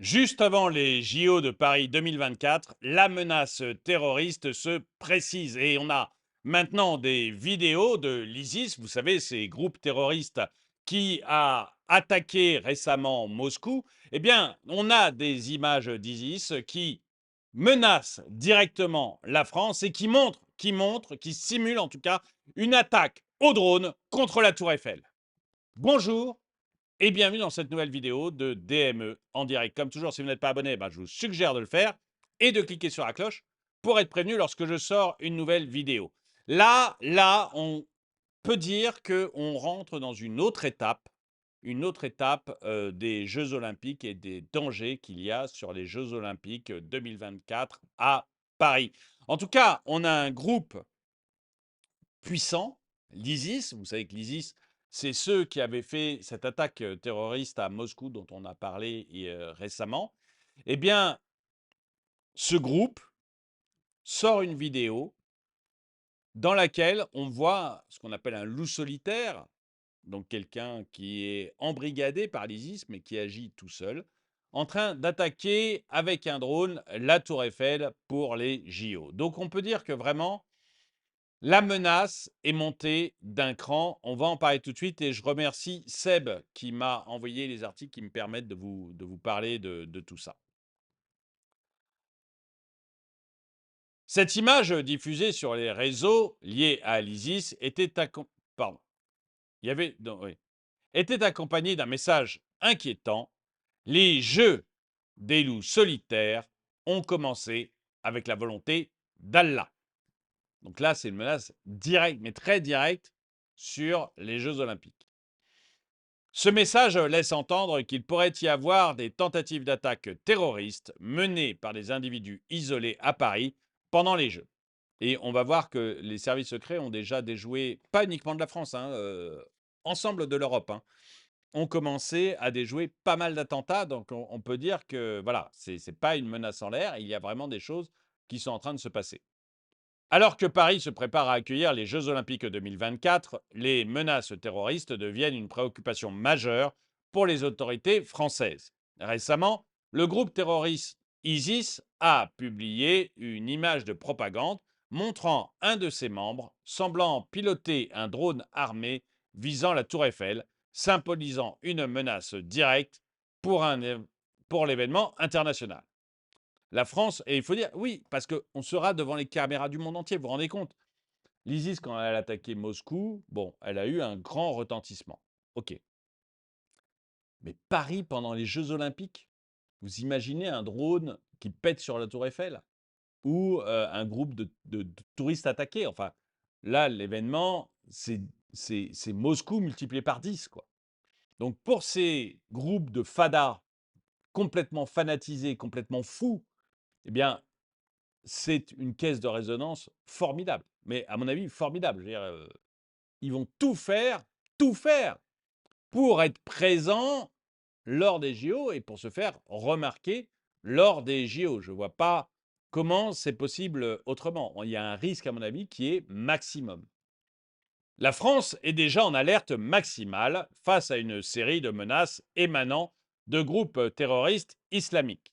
Juste avant les JO de Paris 2024, la menace terroriste se précise et on a maintenant des vidéos de l'ISIS, vous savez, ces groupes terroristes qui a attaqué récemment Moscou. Eh bien, on a des images d'ISIS qui menacent directement la France et qui simulent en tout cas une attaque au drone contre la Tour Eiffel. Bonjour et bienvenue dans cette nouvelle vidéo de DME en direct. Comme toujours, si vous n'êtes pas abonné, je vous suggère de le faire et de cliquer sur la cloche pour être prévenu lorsque je sors une nouvelle vidéo. Là, on peut dire qu'on rentre dans une autre étape des Jeux Olympiques et des dangers qu'il y a sur les Jeux Olympiques 2024 à Paris. En tout cas, on a un groupe puissant, l'ISIS. Vous savez que l'ISIS, c'est ceux qui avaient fait cette attaque terroriste à Moscou dont on a parlé récemment. Eh bien, ce groupe sort une vidéo dans laquelle on voit ce qu'on appelle un loup solitaire, donc quelqu'un qui est embrigadé par l'ISIS mais qui agit tout seul, en train d'attaquer avec un drone la Tour Eiffel pour les JO. Donc on peut dire que vraiment, la menace est montée d'un cran. On va en parler tout de suite et je remercie Seb qui m'a envoyé les articles qui me permettent de vous parler de tout ça. Cette image diffusée sur les réseaux liés à l'ISIS pardon, il y avait, non, oui, était accompagnée d'un message inquiétant. Les jeux des loups solitaires ont commencé avec la volonté d'Allah. Donc là, c'est une menace directe, mais très directe, sur les Jeux olympiques. Ce message laisse entendre qu'il pourrait y avoir des tentatives d'attaque terroristes menées par des individus isolés à Paris pendant les Jeux. Et on va voir que les services secrets ont déjà déjoué, pas uniquement de la France, ensemble de l'Europe, ont commencé à déjouer pas mal d'attentats. Donc on peut dire que voilà, c'est pas une menace en l'air, il y a vraiment des choses qui sont en train de se passer. Alors que Paris se prépare à accueillir les Jeux olympiques 2024, les menaces terroristes deviennent une préoccupation majeure pour les autorités françaises. Récemment, le groupe terroriste ISIS a publié une image de propagande montrant un de ses membres semblant piloter un drone armé visant la tour Eiffel, symbolisant une menace directe pour, pour l'événement international. La France, et il faut dire, oui, parce qu'on sera devant les caméras du monde entier, vous vous rendez compte? L'ISIS, quand elle a attaqué Moscou, bon, elle a eu un grand retentissement. OK. Mais Paris, pendant les Jeux Olympiques, vous imaginez un drone qui pète sur la Tour Eiffel? Ou un groupe de touristes attaqués? Enfin, là, l'événement, c'est Moscou multiplié par 10, quoi. Donc pour ces groupes de fadas complètement fanatisés, complètement fous, eh bien, c'est une caisse de résonance formidable. Mais à mon avis, formidable. Je veux dire, ils vont tout faire pour être présents lors des JO et pour se faire remarquer lors des JO. Je ne vois pas comment c'est possible autrement. Il y a un risque, à mon avis, qui est maximum. La France est déjà en alerte maximale face à une série de menaces émanant de groupes terroristes islamiques.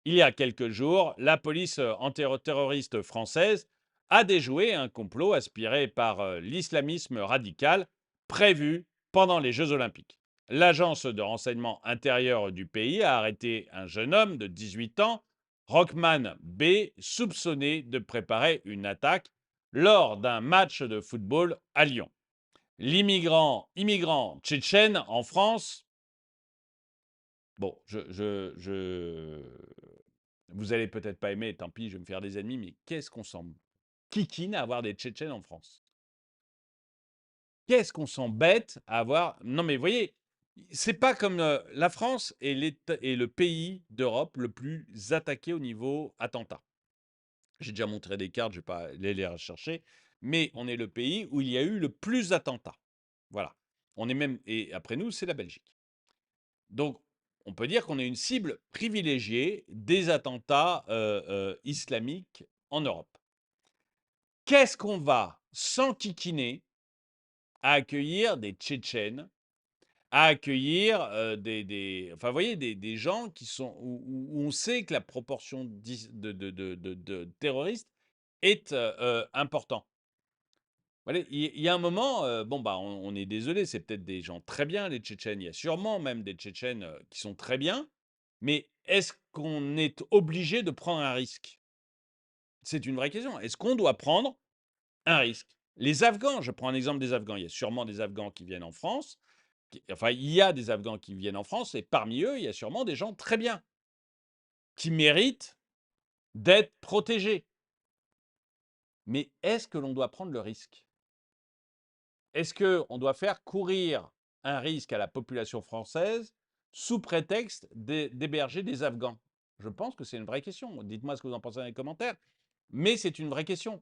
Il y a quelques jours, la police antiterroriste française a déjoué un complot aspiré par l'islamisme radical prévu pendant les Jeux olympiques. L'agence de renseignement intérieur du pays a arrêté un jeune homme de 18 ans, Rockman B, soupçonné de préparer une attaque lors d'un match de football à Lyon. Immigrant tchétchène en France. Bon, vous allez peut-être pas aimer, tant pis, je vais me faire des ennemis, mais qu'est-ce qu'on s'en kikine à avoir des Tchétchènes en France? Qu'est-ce qu'on s'embête à avoir. Non, mais vous voyez, c'est pas comme la France est, est le pays d'Europe le plus attaqué au niveau attentat. J'ai déjà montré des cartes, je ne vais pas aller les rechercher, mais on est le pays où il y a eu le plus d'attentats. Voilà. On est même, et après nous, c'est la Belgique. Donc, on peut dire qu'on est une cible privilégiée des attentats islamiques en Europe. Qu'est-ce qu'on va s'enquiquiner à accueillir des Tchétchènes, à accueillir enfin, vous voyez, des gens qui sont où on sait que la proportion de terroristes est important. Voilà, il y a un moment, bon, bah, on est désolé, c'est peut-être des gens très bien, les Tchétchènes. Il y a sûrement même des Tchétchènes qui sont très bien, mais est-ce qu'on est obligé de prendre un risque? C'est une vraie question. Est-ce qu'on doit prendre un risque? Les Afghans, je prends un exemple des Afghans. Il y a sûrement des Afghans qui viennent en France. Enfin, il y a des Afghans qui viennent en France et parmi eux, il y a sûrement des gens très bien qui méritent d'être protégés. Mais est-ce que l'on doit prendre le risque? Est-ce qu'on doit faire courir un risque à la population française sous prétexte d'héberger des Afghans? Je pense que c'est une vraie question. Dites-moi ce que vous en pensez dans les commentaires. Mais c'est une vraie question.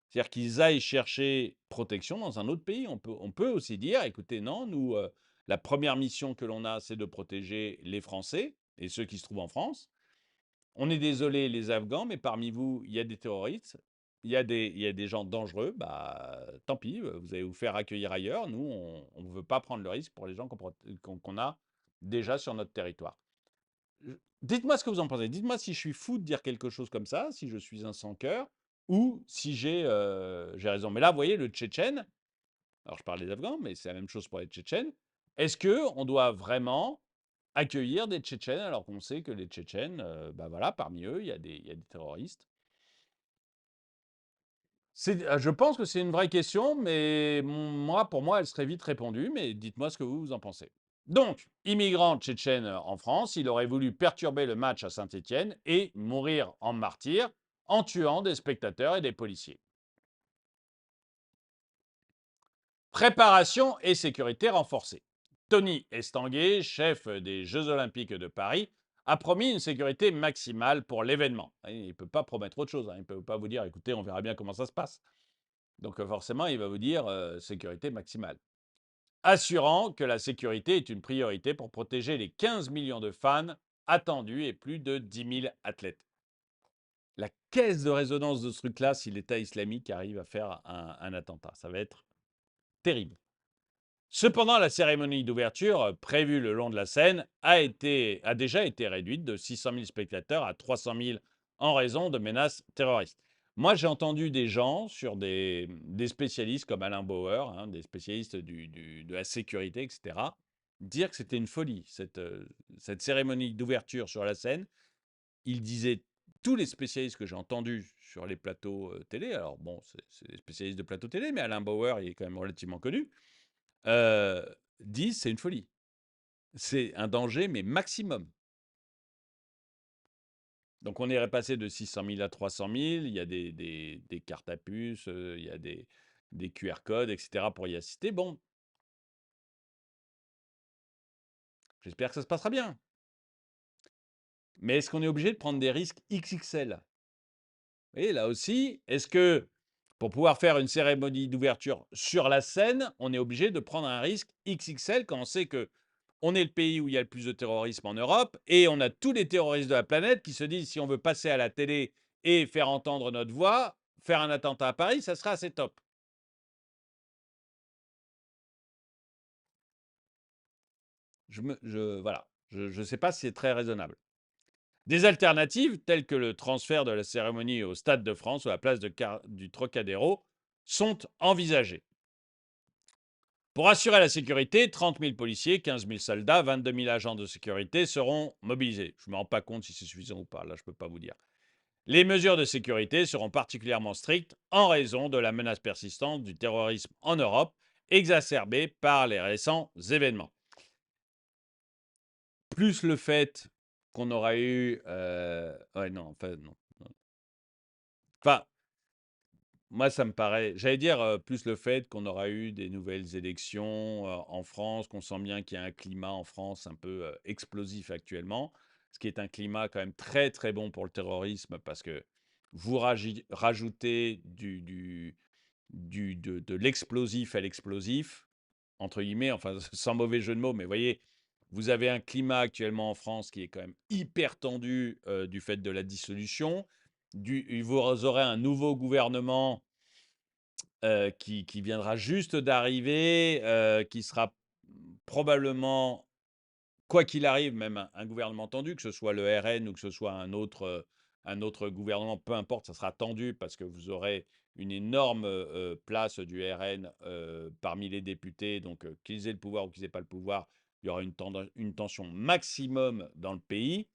C'est-à-dire qu'ils aillent chercher protection dans un autre pays. On peut aussi dire, écoutez, non, nous, la première mission que l'on a, c'est de protéger les Français et ceux qui se trouvent en France. On est désolé, les Afghans, mais parmi vous, il y a des terroristes, il y a des gens dangereux. Bah, tant pis, vous allez vous faire accueillir ailleurs. Nous, on ne veut pas prendre le risque pour les gens qu'on a déjà sur notre territoire. Dites-moi ce que vous en pensez. Dites-moi si je suis fou de dire quelque chose comme ça, si je suis un sans-cœur, ou si j'ai raison. Mais là, vous voyez, le Tchétchène, alors je parle des Afghans, mais c'est la même chose pour les Tchétchènes. Est-ce qu'on doit vraiment accueillir des Tchétchènes alors qu'on sait que les Tchétchènes, bah voilà, parmi eux, il y a des terroristes? Je pense que c'est une vraie question, mais pour moi, elle serait vite répondue, mais dites-moi ce que vous en pensez. Donc, immigrant tchétchène en France, il aurait voulu perturber le match à Saint-Étienne et mourir en martyr en tuant des spectateurs et des policiers. Préparation et sécurité renforcée. Tony Estanguet, chef des Jeux Olympiques de Paris, a promis une sécurité maximale pour l'événement. Il ne peut pas promettre autre chose. Il ne peut pas vous dire, écoutez, on verra bien comment ça se passe. Donc forcément, il va vous dire sécurité maximale. Assurant que la sécurité est une priorité pour protéger les 15 millions de fans attendus et plus de 10 000 athlètes. La caisse de résonance de ce truc-là, si l'État islamique arrive à faire un attentat, ça va être terrible. Cependant, la cérémonie d'ouverture, prévue le long de la Seine, a déjà été réduite de 600 000 spectateurs à 300 000 en raison de menaces terroristes. Moi, j'ai entendu des gens, des spécialistes comme Alain Bauer, hein, des spécialistes de la sécurité, etc., dire que c'était une folie, cette cérémonie d'ouverture sur la Seine. Ils disaient, tous les spécialistes que j'ai entendus sur les plateaux télé, alors bon, c'est des spécialistes de plateau télé, mais Alain Bauer, il est quand même relativement connu, Heu, disent: «C'est une folie». C'est un danger, mais maximum. Donc on est passé de 600 000 à 300 000. Il y a des cartes à puce, il y a des QR codes et cetera pour y assister. Bon, j'espère que ça se passera bien. Mais est-ce qu'on est obligé de prendre des risques XXL? Et là aussi, est-ce que pour pouvoir faire une cérémonie d'ouverture sur la scène, on est obligé de prendre un risque XXL quand on sait que on est le pays où il y a le plus de terrorisme en Europe et on a tous les terroristes de la planète qui se disent si on veut passer à la télé et faire entendre notre voix, faire un attentat à Paris, ça sera assez top. Voilà, je sais pas si c'est très raisonnable. Des alternatives telles que le transfert de la cérémonie au Stade de France ou à la place du Trocadéro sont envisagées. Pour assurer la sécurité, 30 000 policiers, 15 000 soldats, 22 000 agents de sécurité seront mobilisés. Je ne me rends pas compte si c'est suffisant ou pas, là je ne peux pas vous dire. Les mesures de sécurité seront particulièrement strictes en raison de la menace persistante du terrorisme en Europe, exacerbée par les récents événements. Plus le fait qu'on aura eu... Ouais, non, enfin, non. Enfin, moi, ça me paraît. J'allais dire plus le fait qu'on aura eu des nouvelles élections en France, qu'on sent bien qu'il y a un climat en France un peu explosif actuellement, ce qui est un climat quand même très très bon pour le terrorisme parce que vous rajoutez de l'explosif à l'explosif, entre guillemets, enfin sans mauvais jeu de mots, mais voyez, vous avez un climat actuellement en France qui est quand même hyper tendu du fait de la dissolution. Vous aurez un nouveau gouvernement qui viendra juste d'arriver, qui sera probablement, quoi qu'il arrive, même un gouvernement tendu, que ce soit le RN ou que ce soit un autre gouvernement, peu importe, ça sera tendu parce que vous aurez une énorme place du RN parmi les députés. Donc, qu'ils aient le pouvoir ou qu'ils n'aient pas le pouvoir, il y aura une tension maximum dans le pays.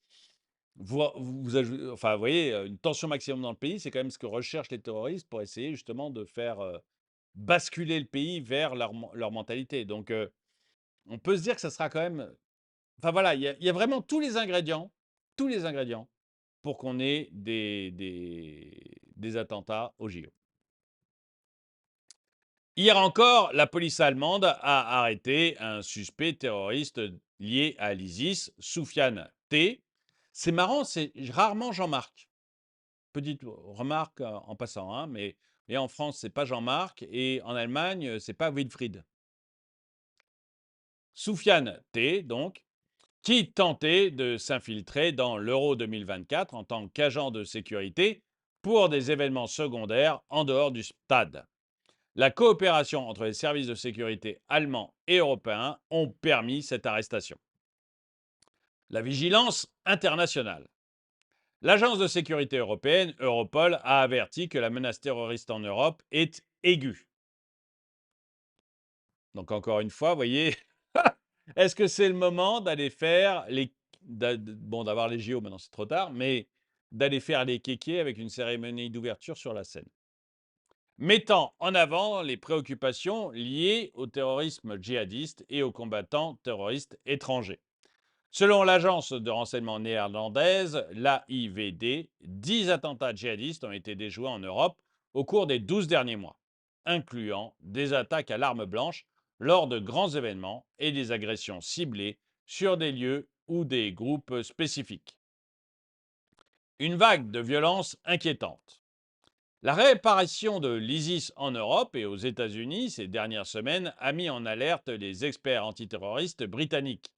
Enfin, vous voyez, une tension maximum dans le pays, c'est quand même ce que recherchent les terroristes pour essayer justement de faire basculer le pays vers leur mentalité. Donc, on peut se dire que ça sera quand même. Enfin voilà, il y a vraiment tous les ingrédients pour qu'on ait des attentats au JO. Hier encore, la police allemande a arrêté un suspect terroriste lié à l'ISIS, Soufiane T. C'est marrant, c'est rarement Jean-Marc. Petite remarque en passant, hein, mais en France, c'est pas Jean-Marc et en Allemagne, c'est pas Wilfried. Soufiane T, donc, qui tentait de s'infiltrer dans l'Euro 2024 en tant qu'agent de sécurité pour des événements secondaires en dehors du stade. La coopération entre les services de sécurité allemands et européens ont permis cette arrestation. La vigilance internationale. L'agence de sécurité européenne, Europol, a averti que la menace terroriste en Europe est aiguë. Donc encore une fois, vous voyez, est-ce que c'est le moment d'aller faire bon, d'avoir les JO, maintenant c'est trop tard, mais d'aller faire les kékés avec une cérémonie d'ouverture sur la scène, mettant en avant les préoccupations liées au terrorisme djihadiste et aux combattants terroristes étrangers. Selon l'agence de renseignement néerlandaise, l'AIVD, 10 attentats djihadistes ont été déjoués en Europe au cours des 12 derniers mois, incluant des attaques à l'arme blanche lors de grands événements et des agressions ciblées sur des lieux ou des groupes spécifiques. Une vague de violence inquiétante. La réapparition de l'ISIS en Europe et aux États-Unis ces dernières semaines a mis en alerte les experts antiterroristes britanniques.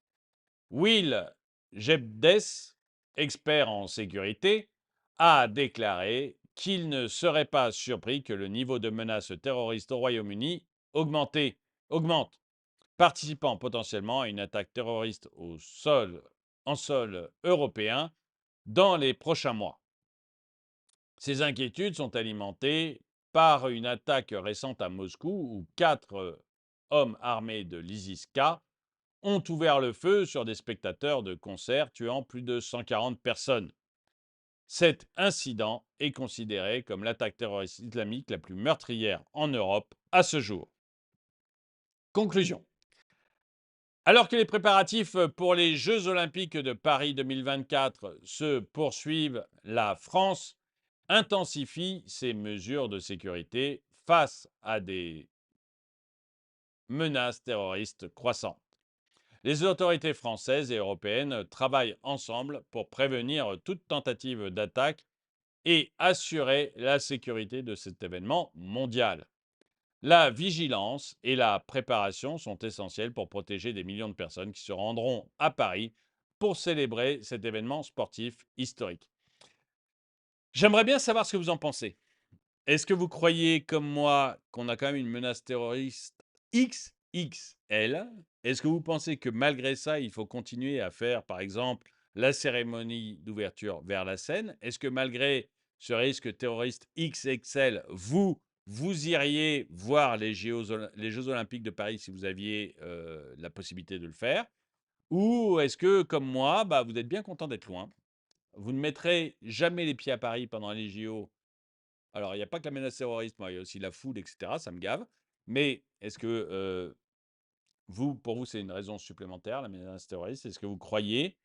Will Jebdes, expert en sécurité, a déclaré qu'il ne serait pas surpris que le niveau de menace terroriste au Royaume-Uni augmente, participant potentiellement à une attaque terroriste en sol européen dans les prochains mois. Ces inquiétudes sont alimentées par une attaque récente à Moscou où 4 hommes armés de l'ISIS-K ont ouvert le feu sur des spectateurs de concerts, tuant plus de 140 personnes. Cet incident est considéré comme l'attaque terroriste islamique la plus meurtrière en Europe à ce jour. Conclusion. Alors que les préparatifs pour les Jeux olympiques de Paris 2024 se poursuivent, la France intensifie ses mesures de sécurité face à des menaces terroristes croissantes. Les autorités françaises et européennes travaillent ensemble pour prévenir toute tentative d'attaque et assurer la sécurité de cet événement mondial. La vigilance et la préparation sont essentielles pour protéger des millions de personnes qui se rendront à Paris pour célébrer cet événement sportif historique. J'aimerais bien savoir ce que vous en pensez. Est-ce que vous croyez, comme moi, qu'on a quand même une menace terroriste XXL? Est-ce que vous pensez que malgré ça, il faut continuer à faire, par exemple, la cérémonie d'ouverture vers la Seine? Est-ce que malgré ce risque terroriste XXL, vous iriez voir les Jeux olympiques de Paris si vous aviez la possibilité de le faire? Ou est-ce que, comme moi, vous êtes bien content d'être loin? Vous ne mettrez jamais les pieds à Paris pendant les JO. Alors, il n'y a pas que la menace terroriste, moi, il y a aussi la foule, etc. Ça me gave. Mais est-ce que pour vous, c'est une raison supplémentaire, la menace terroriste? Est-ce que vous croyez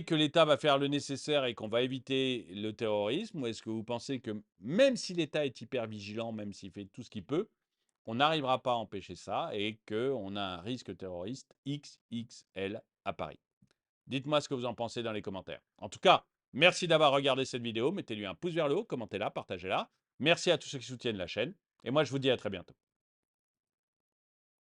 que l'État va faire le nécessaire et qu'on va éviter le terrorisme? Ou est-ce que vous pensez que même si l'État est hyper vigilant, même s'il fait tout ce qu'il peut, on n'arrivera pas à empêcher ça et qu'on a un risque terroriste XXL à Paris? Dites-moi ce que vous en pensez dans les commentaires. En tout cas, merci d'avoir regardé cette vidéo. Mettez-lui un pouce vers le haut, commentez-la, partagez-la. Merci à tous ceux qui soutiennent la chaîne. Et moi, je vous dis à très bientôt.